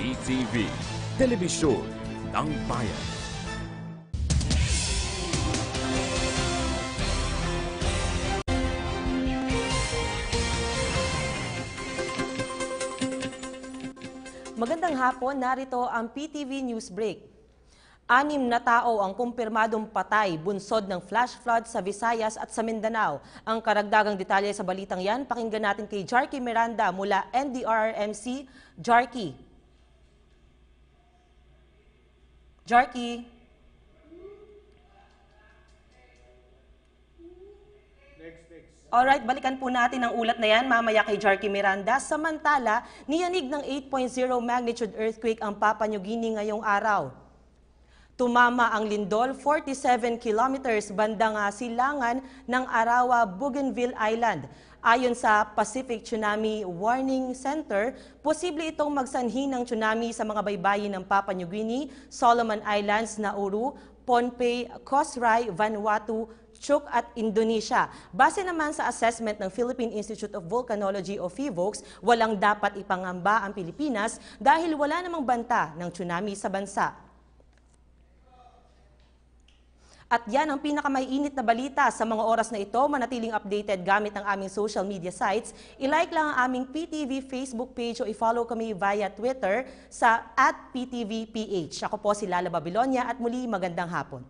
PTV, Telebisyon ng Bayan. Magandang hapon, narito ang PTV News Break. 6 na tao ang kumpirmadong patay bunsod ng flash flood sa Visayas at sa Mindanao. Ang karagdagang detalye sa balitang yan, pakinggan natin kay Jarky Miranda mula NDRRMC. Jarky. Jarky. Alright, balikan po natin ang ulat na yan mamaya kay Jarky Miranda. Samantala, niyanig ng 8.0 magnitude earthquake ang Papua New Guinea ngayong araw. Tumama ang lindol 47 kilometers bandang silangan ng Arawa, Bougainville Island. Ayon sa Pacific Tsunami Warning Center, posible itong magsanhi ng tsunami sa mga baybayin ng Papua New Guinea, Solomon Islands, Nauru, Pohnpei, Kosrae, Vanuatu, Chuuk at Indonesia. Base naman sa assessment ng Philippine Institute of Volcanology o PHIVOLCS, walang dapat ipangamba ang Pilipinas dahil wala namang banta ng tsunami sa bansa. At yan ang pinakamaiinit na balita sa mga oras na ito. Manatiling updated gamit ang aming social media sites. I-like lang ang aming PTV Facebook page o i-follow kami via Twitter sa @PTVPH. Ako po si Lala Babilonia at muli magandang hapon.